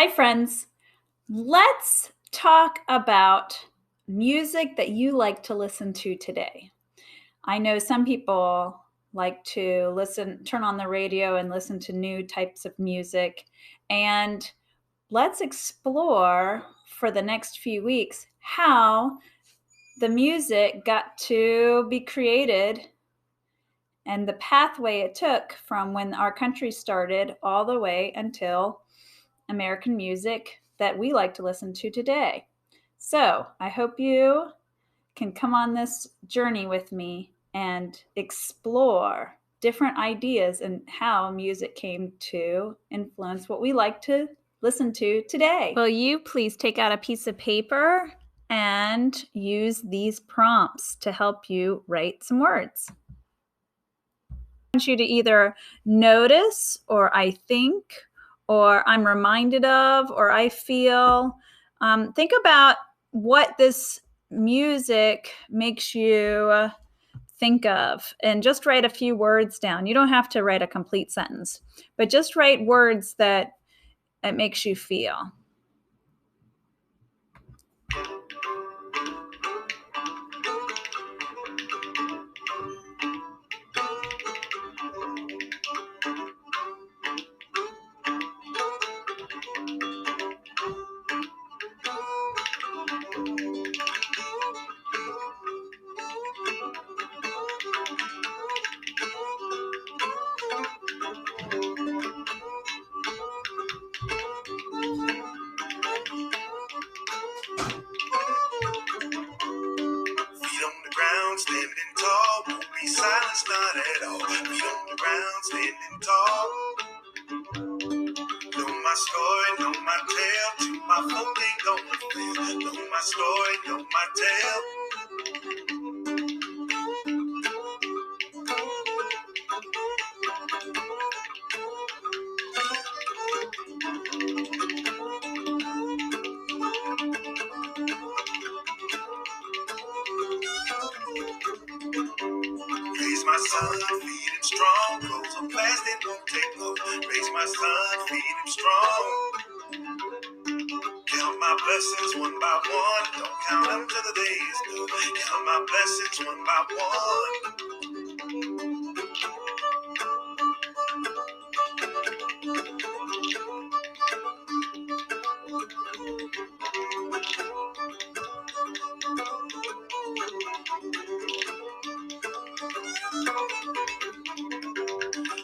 Hi, friends. Let's talk about music that you like to listen to today. I know some people like to turn on the radio and listen to new types of music. And let's explore for the next few weeks how the music got to be created and the pathway it took from when our country started all the way until American music that we like to listen to today. So I hope you can come on this journey with me and explore different ideas and how music came to influence what we like to listen to today. Will you please take out a piece of paper and use these prompts to help you write some words? I want you to either notice, or I think, or I'm reminded of, or I feel. Think about what this music makes you think of, and just write a few words down. You don't have to write a complete sentence, but just write words that it makes you feel. Standing tall, won't be silenced, not at all. Feet on the ground, standing tall. Know my story, know my tale. To my folk ain't gonna fail. Know my story, know my tale. Raise my son, feed him strong. Clothes on fast, it won't take long. Raise my son, feed him strong. Count my blessings one by one. Don't count them till the day is done. Count my blessings one by one.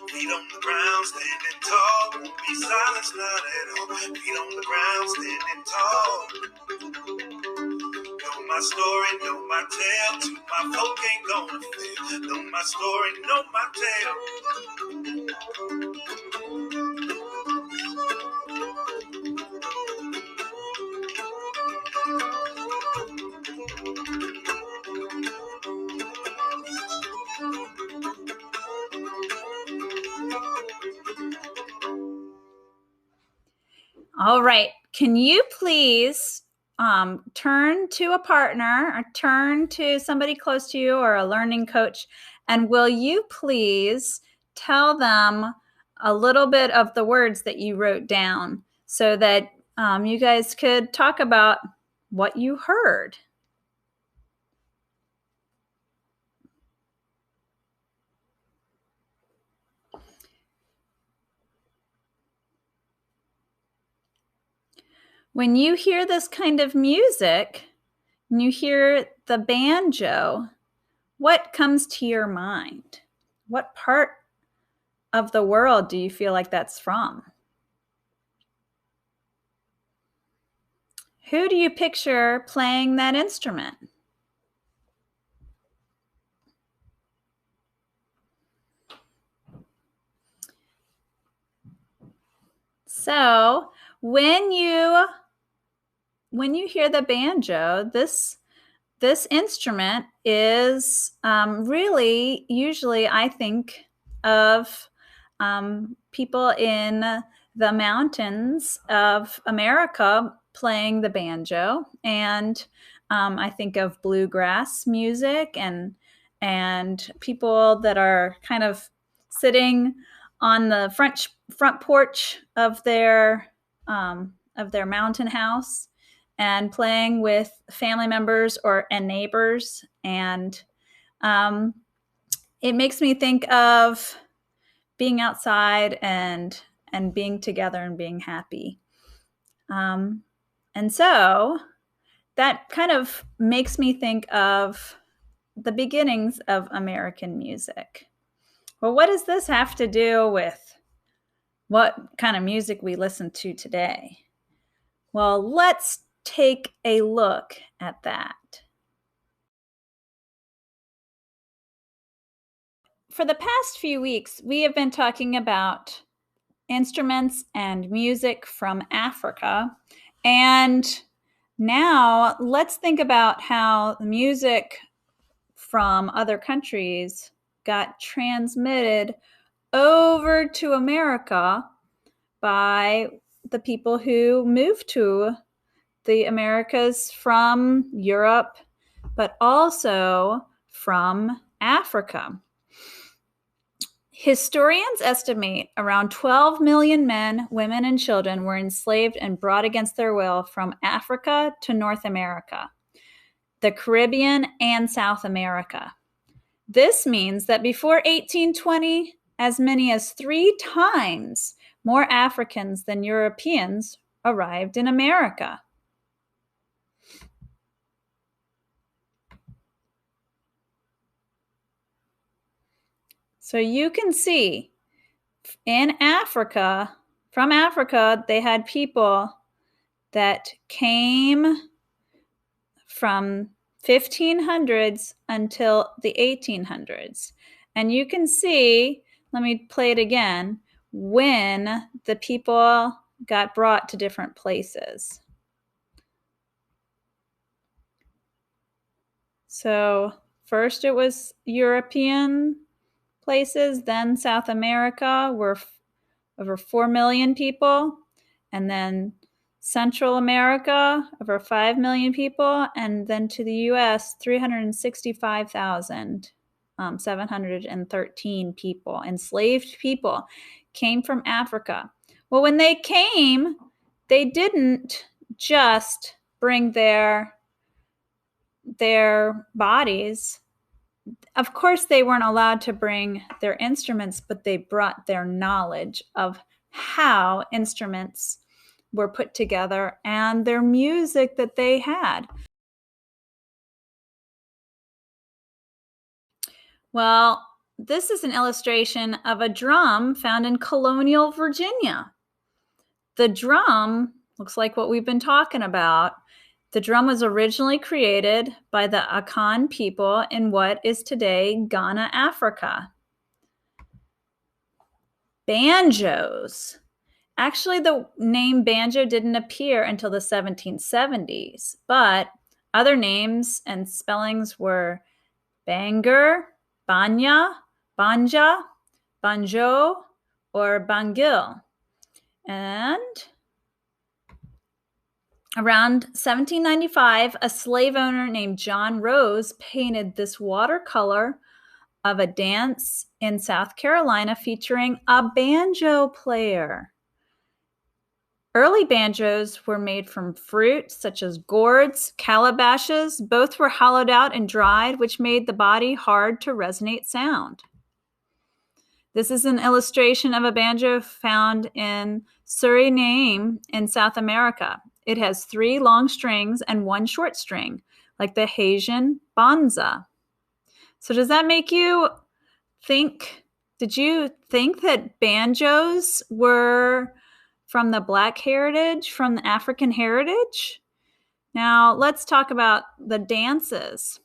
Feet on the ground, standing tall. Won't be silenced, not at all. Feet on the ground, standing tall. Know my story, know my tale. To my folk ain't gonna fail. Know my story, know my tale. All right. Can you please turn to a partner or turn to somebody close to you or a learning coach, and will you please tell them a little bit of the words that you wrote down so that you guys could talk about what you heard? When you hear this kind of music, and you hear the banjo, what comes to your mind? What part of the world do you feel like that's from? Who do you picture playing that instrument? So when you hear the banjo, this instrument is really, usually I think of people in the mountains of America playing the banjo, and I think of bluegrass music and people that are kind of sitting on the front porch of their of their mountain house and playing with family members and neighbors. And it makes me think of being outside and being together and being happy. And so that kind of makes me think of the beginnings of American music. Well, what does this have to do with what kind of music we listen to today? Well, let's take a look at that. For the past few weeks, we have been talking about instruments and music from Africa. And now let's think about how music from other countries got transmitted over to America by the people who moved to the Americas from Europe, but also from Africa. Historians estimate around 12 million men, women, and children were enslaved and brought against their will from Africa to North America, the Caribbean, and South America. This means that before 1820, as many as 3 times more Africans than Europeans arrived in America. So you can see in Africa, from Africa, they had people that came from 1500s until the 1800s. And you can see, let me play it again, when the people got brought to different places. So first it was European places, then South America were over 4 million people, and then Central America, over 5 million people, and then to the US, 365,713 people, enslaved people, came from Africa. Well, when they came, they didn't just bring their bodies. Of course, they weren't allowed to bring their instruments, but they brought their knowledge of how instruments were put together and their music that they had. Well, this is an illustration of a drum found in colonial Virginia. The drum looks like what we've been talking about. The drum was originally created by the Akan people in what is today Ghana, Africa. Banjos. Actually, the name banjo didn't appear until the 1770s, but other names and spellings were banger, banya, banja, banjo, or bangil. And around 1795, a slave owner named John Rose painted this watercolor of a dance in South Carolina featuring a banjo player. Early banjos were made from fruit such as gourds, calabashes. Both were hollowed out and dried, which made the body hard to resonate sound. This is an illustration of a banjo found in Suriname in South America. It has 3 long strings and 1 short string, like the Haitian banza. So does that make you think, did you think that banjos were from the Black heritage, from the African heritage? Now let's talk about the dances.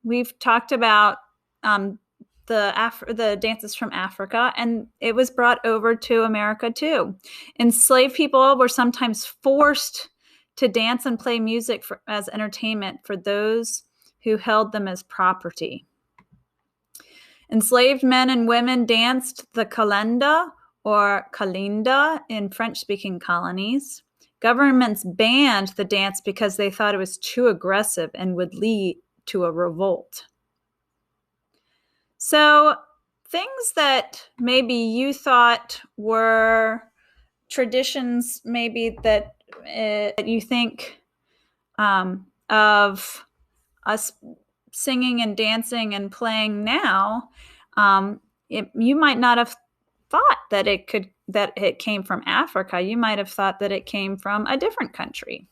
We've talked about the dances from Africa, and it was brought over to America too. Enslaved people were sometimes forced to dance and play music as entertainment for those who held them as property. Enslaved men and women danced the kalenda or kalinda in French-speaking colonies. Governments banned the dance because they thought it was too aggressive and would lead to a revolt. So things that maybe you thought were traditions maybe that you think of us singing and dancing and playing now, you might not have thought that it came from Africa. You might have thought that it came from a different country.